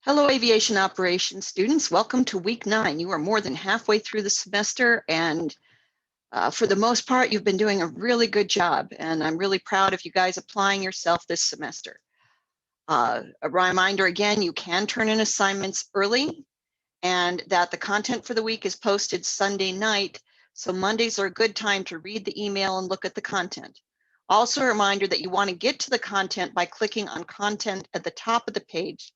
Hello, aviation operations students. Welcome to week 9. You are more than halfway through the semester, and for the most part, you've been doing a really good job, and I'm really proud of you guys applying yourself this semester. A reminder again, you can turn in assignments early, and that the content for the week is posted Sunday night, so Mondays are a good time to read the email and look at the content. Also a reminder that you want to get to the content by clicking on content at the top of the page,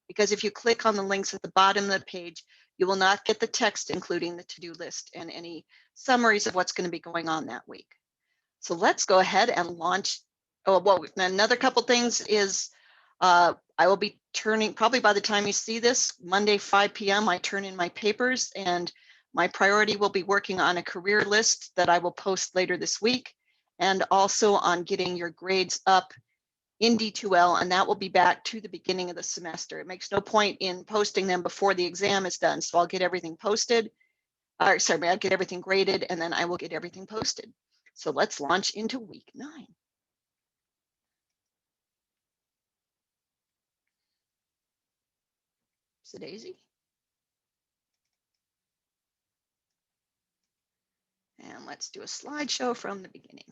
because if you click on the links at the bottom of the page, you will not get the text, including the to-do list and any summaries of what's going to be going on that week. So let's go ahead and launch. Oh, well, another couple things is I will be turning, probably by the time you see this, Monday, 5 p.m., I turn in my papers, and my priority will be working on a career list that I will post later this week, and also on getting your grades up in D2L, and that will be back to the beginning of the semester. It makes no point in posting them before the exam is done. So I'll get everything posted, I'll get everything graded, and then I will get everything posted. So let's launch into week 9. So Daisy. And let's do a slideshow from the beginning.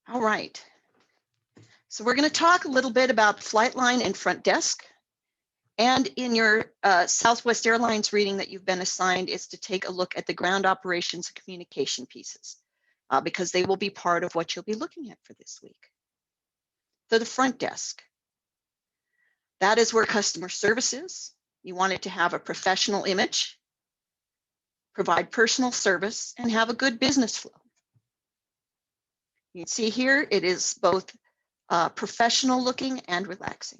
All right. So we're going to talk a little bit about Flightline and Front Desk. And in your Southwest Airlines reading that you've been assigned is to take a look at the ground operations and communication pieces, because they will be part of what you'll be looking at for this week. So the front desk, that is where customer service is. You want it to have a professional image, provide personal service, and have a good business flow. You can see here, it is both professional looking and relaxing.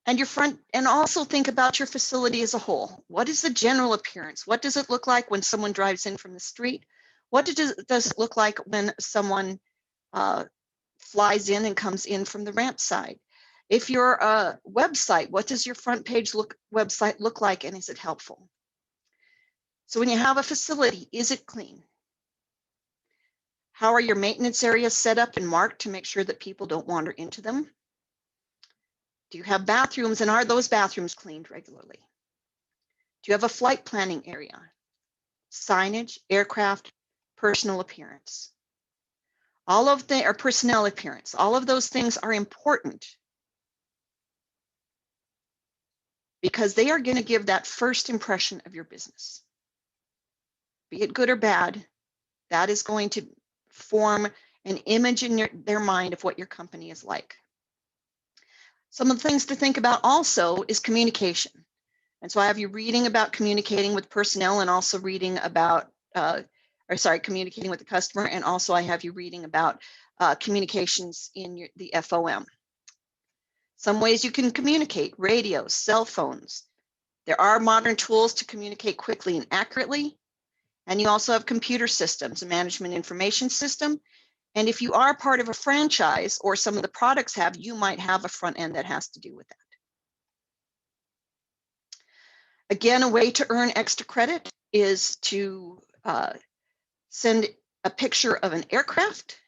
And your front, and also think about your facility as a whole. What is the general appearance? What does it look like when someone drives in from the street? What does it look like when someone flies in and comes in from the ramp side? If you're a website, what does your front page website look like, and is it helpful? So when you have a facility, is it clean? How are your maintenance areas set up and marked to make sure that people don't wander into them? Do you have bathrooms, and are those bathrooms cleaned regularly? Do you have a flight planning area? Signage, aircraft, personal appearance. All of the, or personnel appearance, all of those things are important because they are going to give that first impression of your business. Be it good or bad, that is going to form an image in their mind of what your company is like. Some of the things to think about also is communication. And so I have you reading about communicating with personnel, and also reading about, communicating with the customer, and also I have you reading about communications in the FOM. Some ways you can communicate: radios, cell phones. There are modern tools to communicate quickly and accurately. And you also have computer systems, a management information system. And if you are part of a franchise, or some of the products have, you might have a front end that has to do with that. Again, a way to earn extra credit is to send a picture of an aircraft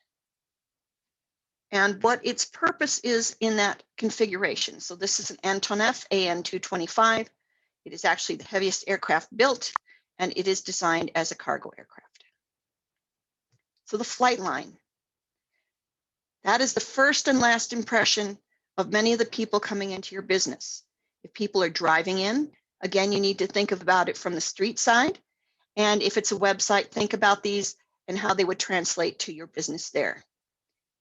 and what its purpose is in that configuration. So this is an Antonov AN-225. It is actually the heaviest aircraft built, and it is designed as a cargo aircraft. So the flight line. That is the first and last impression of many of the people coming into your business. If people are driving in, again, you need to think about it from the street side. And if it's a website, think about these and how they would translate to your business there.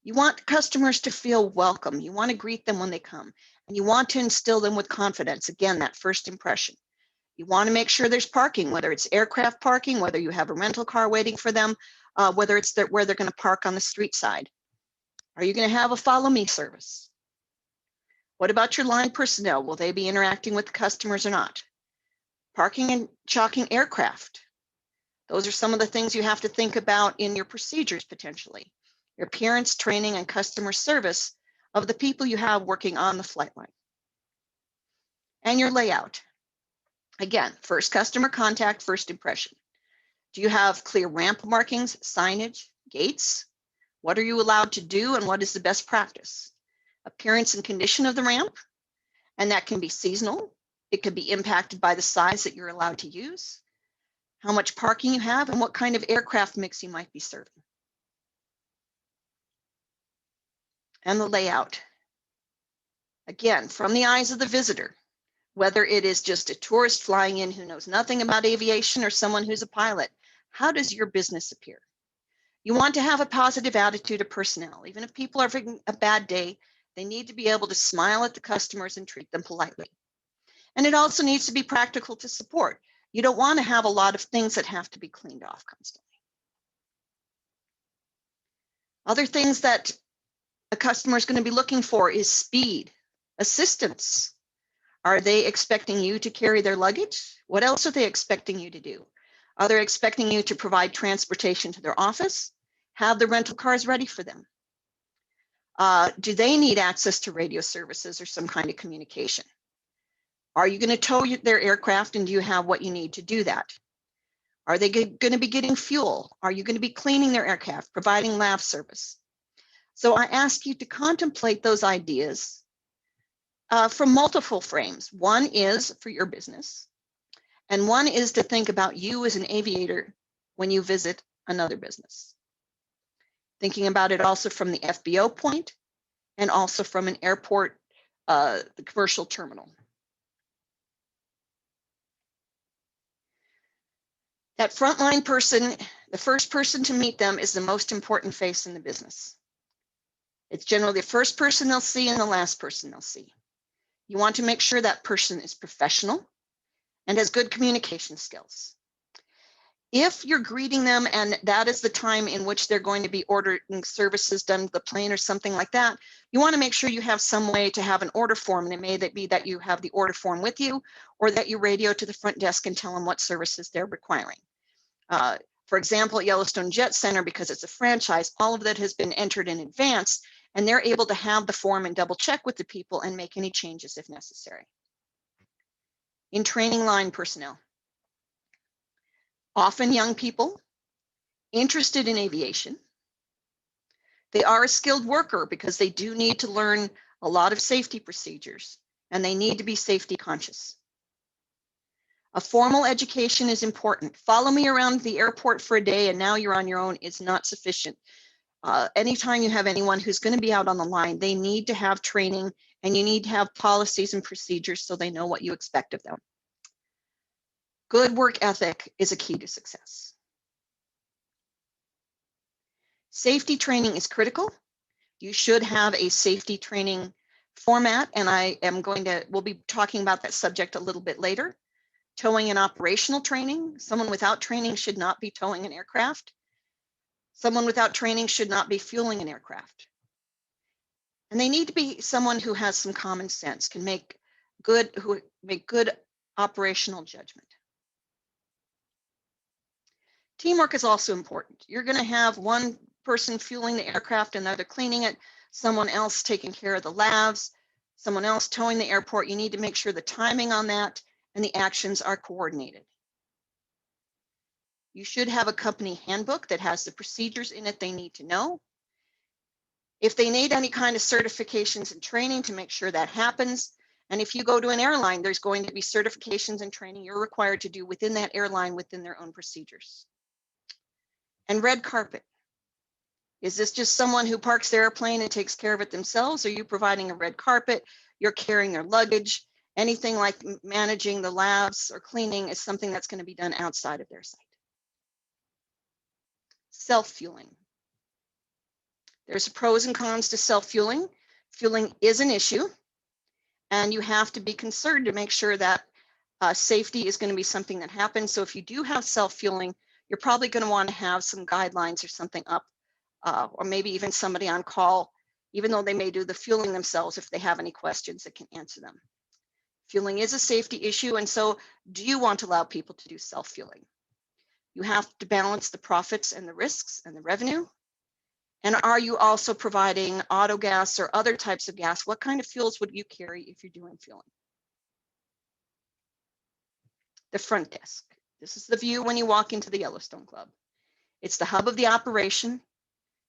You want customers to feel welcome. You want to greet them when they come, and you want to instill them with confidence. Again, that first impression. You want to make sure there's parking, whether it's aircraft parking, whether you have a rental car waiting for them, whether it's where they're going to park on the street side. Are you going to have a follow me service? What about your line personnel? Will they be interacting with the customers or not? Parking and chalking aircraft. Those are some of the things you have to think about in your procedures potentially. Your appearance, training, and customer service of the people you have working on the flight line. And your layout. Again, first customer contact, first impression. Do you have clear ramp markings, signage, gates? What are you allowed to do, and what is the best practice? appearance and condition of the ramp, and that can be seasonal. It could be impacted by the size that you're allowed to use, how much parking you have, and what kind of aircraft mix you might be serving. And the layout. Again, from the eyes of the visitor, whether it is just a tourist flying in who knows nothing about aviation or someone who's a pilot, how does your business appear? You want to have a positive attitude of personnel. Even if people are having a bad day, they need to be able to smile at the customers and treat them politely. And it also needs to be practical to support. You don't want to have a lot of things that have to be cleaned off constantly. Other things that a customer is going to be looking for is speed, assistance. Are they expecting you to carry their luggage? What else are they expecting you to do? Are they expecting you to provide transportation to their office? Have the rental cars ready for them? Do they need access to radio services or some kind of communication? Are you going to tow their aircraft, and do you have what you need to do that? Are they going to be getting fuel? Are you going to be cleaning their aircraft, providing lav service? So I ask you to contemplate those ideas from multiple frames. One is for your business, and one is to think about you as an aviator when you visit another business. Thinking about it also from the FBO point and also from an airport, the commercial terminal. That frontline person, the first person to meet them, is the most important face in the business. It's generally the first person they'll see and the last person they'll see. You want to make sure that person is professional and has good communication skills. If you're greeting them and that is the time in which they're going to be ordering services done to the plane or something like that, you want to make sure you have some way to have an order form, and it may be that you have the order form with you or that you radio to the front desk and tell them what services they're requiring. For example, at Yellowstone Jet Center, because it's a franchise, all of that has been entered in advance, and they're able to have the form and double check with the people and make any changes if necessary. In training line personnel, often young people interested in aviation. They are a skilled worker because they do need to learn a lot of safety procedures, and they need to be safety conscious. A formal education is important. Follow me around the airport for a day and now you're on your own is not sufficient. Anytime you have anyone who's going to be out on the line, they need to have training, and you need to have policies and procedures so they know what you expect of them. Good work ethic is a key to success. Safety training is critical. You should have a safety training format, and we'll be talking about that subject a little bit later. Towing and operational training. Someone without training should not be towing an aircraft. Someone without training should not be fueling an aircraft. And they need to be someone who has some common sense, who make good operational judgment. Teamwork is also important. You're going to have one person fueling the aircraft, another cleaning it, someone else taking care of the lavs, someone else towing the airport. You need to make sure the timing on that and the actions are coordinated. You should have a company handbook that has the procedures in it they need to know. If they need any kind of certifications and training, to make sure that happens. And if you go to an airline, there's going to be certifications and training you're required to do within that airline within their own procedures. And red carpet. Is this just someone who parks their airplane and takes care of it themselves? Are you providing a red carpet? You're carrying their luggage. Anything like managing the labs or cleaning is something that's going to be done outside of their site. Self-fueling. There's pros and cons to self-fueling. Fueling is an issue, and you have to be concerned to make sure that safety is going to be something that happens. So if you do have self-fueling, you're probably going to want to have some guidelines or something up, or maybe even somebody on call, even though they may do the fueling themselves, if they have any questions that can answer them. Fueling is a safety issue, and so do you want to allow people to do self-fueling? You have to balance the profits and the risks and the revenue. And are you also providing auto gas or other types of gas? What kind of fuels would you carry if you're doing fueling? The front desk. This is the view when you walk into the Yellowstone Club. It's the hub of the operation.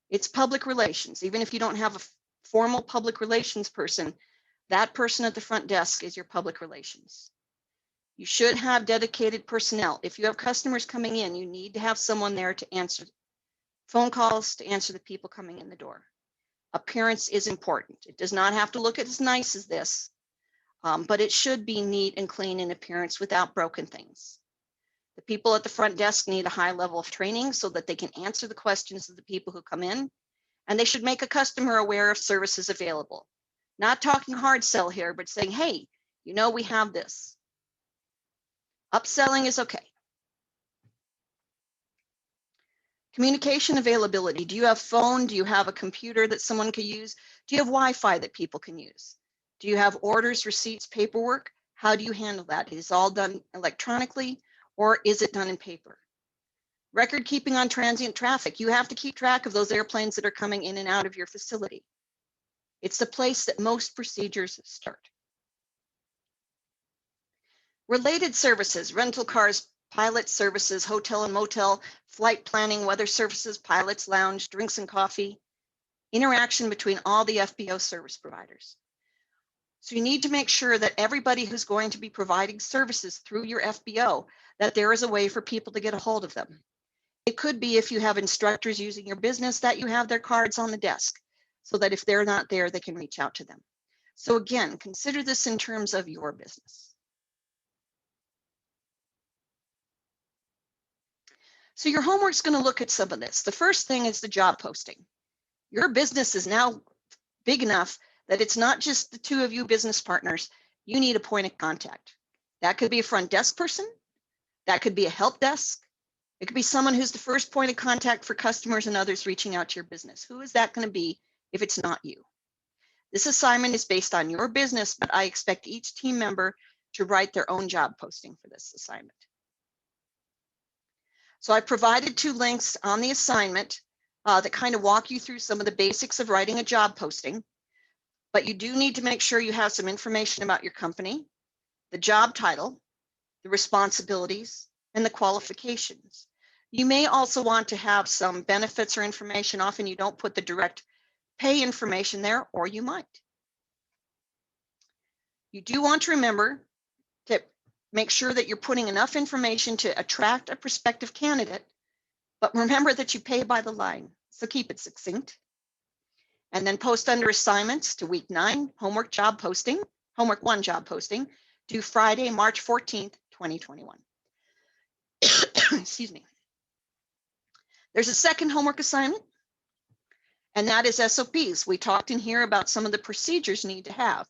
It's public relations. Even if you don't have a formal public relations person, that person at the front desk is your public relations. You should have dedicated personnel. If you have customers coming in, you need to have someone there to answer phone calls, to answer the people coming in the door. Appearance is important. It does not have to look as nice as this, but it should be neat and clean in appearance without broken things. The people at the front desk need a high level of training so that they can answer the questions of the people who come in, and they should make a customer aware of services available. Not talking hard sell here, but saying, hey, you know, we have this. Upselling is okay. Communication availability. Do you have phone? Do you have a computer that someone can use? Do you have Wi-Fi that people can use? Do you have orders, receipts, paperwork? How do you handle that? Is it all done electronically or is it done in paper? Record keeping on transient traffic. You have to keep track of those airplanes that are coming in and out of your facility. It's the place that most procedures start. Related services, rental cars, pilot services, hotel and motel, flight planning, weather services, pilot's lounge, drinks and coffee, interaction between all the FBO service providers. So you need to make sure that everybody who's going to be providing services through your FBO, that there is a way for people to get a hold of them. It could be if you have instructors using your business that you have their cards on the desk so that if they're not there, they can reach out to them. So again, consider this in terms of your business. So your homework's going to look at some of this. The first thing is the job posting. Your business is now big enough that it's not just the two of you business partners. You need a point of contact. That could be a front desk person. That could be a help desk. It could be someone who's the first point of contact for customers and others reaching out to your business. Who is that going to be if it's not you? This assignment is based on your business, but I expect each team member to write their own job posting for this assignment. So I provided 2 links on the assignment that kind of walk you through some of the basics of writing a job posting, but you do need to make sure you have some information about your company, the job title, the responsibilities, and the qualifications. You may also want to have some benefits or information. Often you don't put the direct pay information there, or you might. You do want to remember to make sure that you're putting enough information to attract a prospective candidate, but remember that you pay by the line, so keep it succinct. And then post under assignments to week 9, homework 1 job posting, due Friday, March 14th, 2021. Excuse me. There's a second homework assignment, and that is SOPs. We talked in here about some of the procedures you need to have.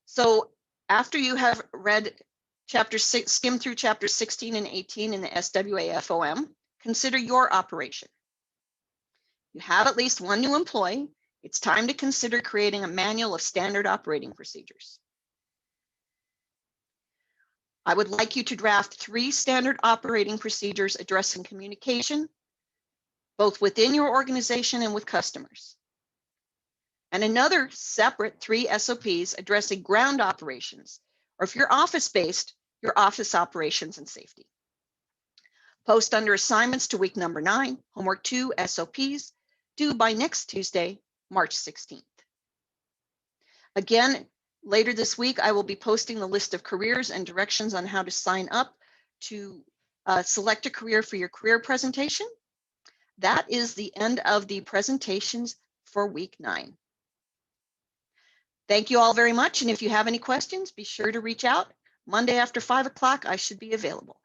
So after you have read Chapter 6, skim through Chapter 16 and 18 in the SWAFOM, consider your operation. You have at least 1 new employee. It's time to consider creating a manual of standard operating procedures. I would like you to draft 3 standard operating procedures addressing communication, both within your organization and with customers. And another separate 3 SOPs addressing ground operations, or if you're office-based, your office operations and safety. Post under assignments to week number 9, homework 2 SOPs, due by next Tuesday, March 16th. Again, later this week, I will be posting the list of careers and directions on how to sign up to select a career for your career presentation. That is the end of the presentations for week 9. Thank you all very much. And if you have any questions, be sure to reach out. Monday after 5 o'clock, I should be available.